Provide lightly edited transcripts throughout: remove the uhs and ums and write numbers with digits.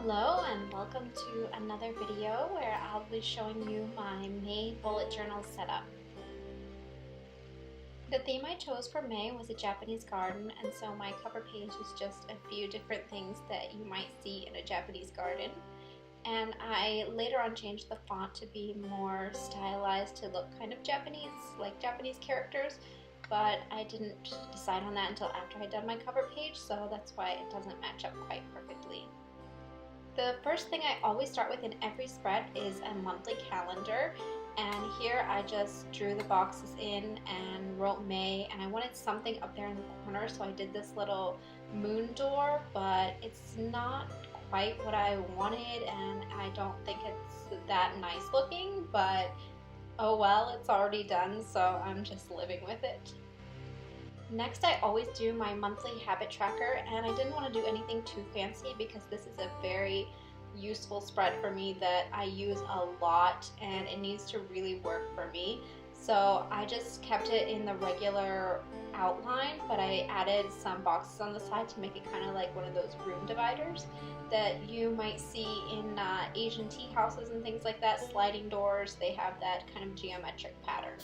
Hello and welcome to another video where I'll be showing you my May bullet journal setup. The theme I chose for May was a Japanese garden, and so my cover page is just a few different things that you might see in a Japanese garden. And I later on changed the font to be more stylized to look kind of Japanese, like Japanese characters, but I didn't decide on that until after I'd done my cover page, so that's why it doesn't match up quite perfectly. The first thing I always start with in every spread is a monthly calendar, and here I just drew the boxes in and wrote May, and I wanted something up there in the corner, so I did this little moon door, but it's not quite what I wanted and I don't think it's that nice looking, but oh well, it's already done, so I'm just living with it. Next, I always do my monthly habit tracker, and I didn't want to do anything too fancy because this is a very useful spread for me that I use a lot and it needs to really work for me. So I just kept it in the regular outline, but I added some boxes on the side to make it kind of like one of those room dividers that you might see in Asian tea houses and things like that, sliding doors. They have that kind of geometric pattern.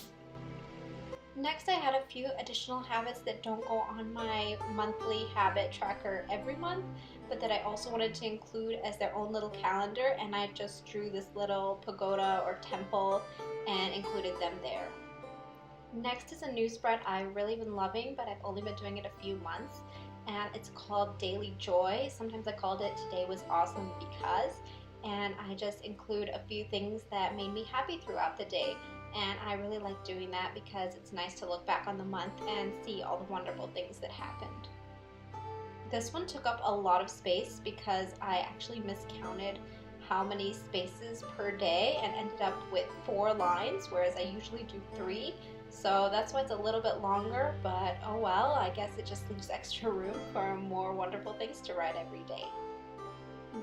Next, I had a few additional habits that don't go on my monthly habit tracker every month, but that I also wanted to include as their own little calendar, and I just drew this little pagoda or temple and included them there. Next is a new spread I've really been loving, but I've only been doing it a few months, and it's called Daily Joy. Sometimes I called it Today Was Awesome Because, and I just include a few things that made me happy throughout the day. And I really like doing that because it's nice to look back on the month and see all the wonderful things that happened. This one took up a lot of space because I actually miscounted how many spaces per day and ended up with 4 lines, whereas I usually do 3. So that's why it's a little bit longer, but oh well, I guess it just leaves extra room for more wonderful things to write every day.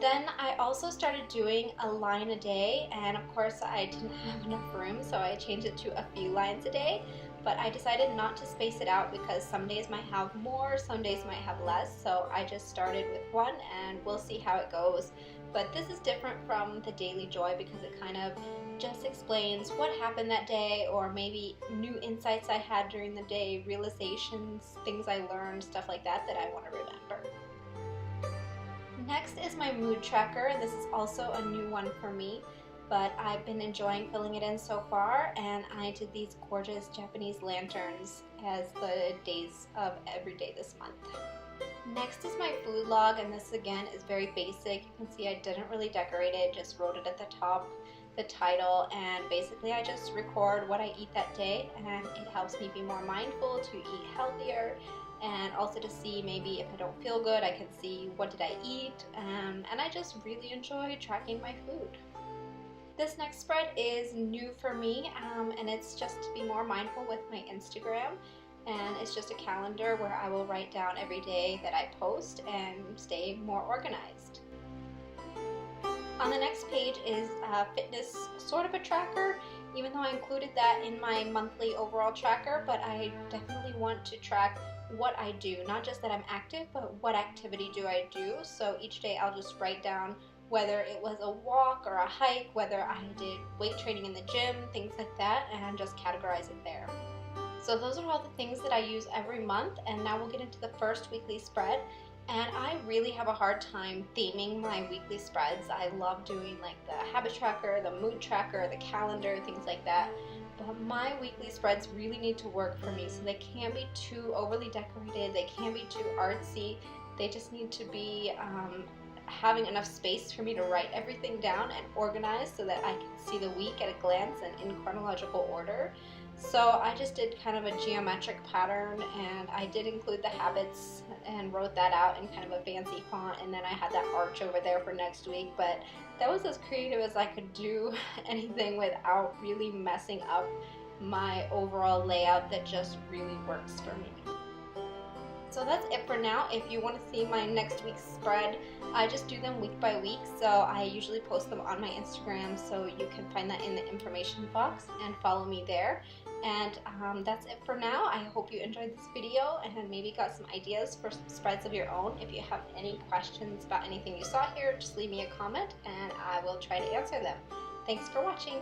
Then I also started doing a line a day, and of course I didn't have enough room, so I changed it to a few lines a day, but I decided not to space it out because some days might have more, some days might have less, so I just started with 1 and we'll see how it goes. But this is different from the Daily Joy because it kind of just explains what happened that day, or maybe new insights I had during the day, realizations, things I learned, stuff like that I want to remember. Next is my mood tracker, and this is also a new one for me, but I've been enjoying filling it in so far, and I did these gorgeous Japanese lanterns as the days of every day this month. Next is my food log, and this again is very basic. You can see I didn't really decorate it, just wrote it at the top, the title, and basically I just record what I eat that day, and it helps me be more mindful to eat healthier, and also to see maybe if I don't feel good, I can see what did I eat, and I just really enjoy tracking my food. This next spread is new for me, and it's just to be more mindful with my Instagram, and it's just a calendar where I will write down every day that I post and stay more organized. On the next page is fitness, sort of a tracker, even though I included that in my monthly overall tracker, but I definitely want to track what I do, not just that I'm active, but what activity do I do. So each day I'll just write down whether it was a walk or a hike, whether I did weight training in the gym, things like that, and just categorize it there. So those are all the things that I use every month, and now we'll get into the first weekly spread. And I really have a hard time theming my weekly spreads. I love doing like the habit tracker, the mood tracker, the calendar, things like that. But my weekly spreads really need to work for me, so they can't be too overly decorated, they can't be too artsy, they just need to be having enough space for me to write everything down and organize so that I can see the week at a glance and in chronological order. So I just did kind of a geometric pattern, and I did include the habits and wrote that out in kind of a fancy font, and then I had that arch over there for next week, but that was as creative as I could do anything without really messing up my overall layout that just really works for me. So that's it for now. If you want to see my next week's spread, I just do them week by week, so I usually post them on my Instagram, so you can find that in the information box and follow me there. And that's it for now. I hope you enjoyed this video and maybe got some ideas for some spreads of your own. If you have any questions about anything you saw here, just leave me a comment and I will try to answer them. Thanks for watching.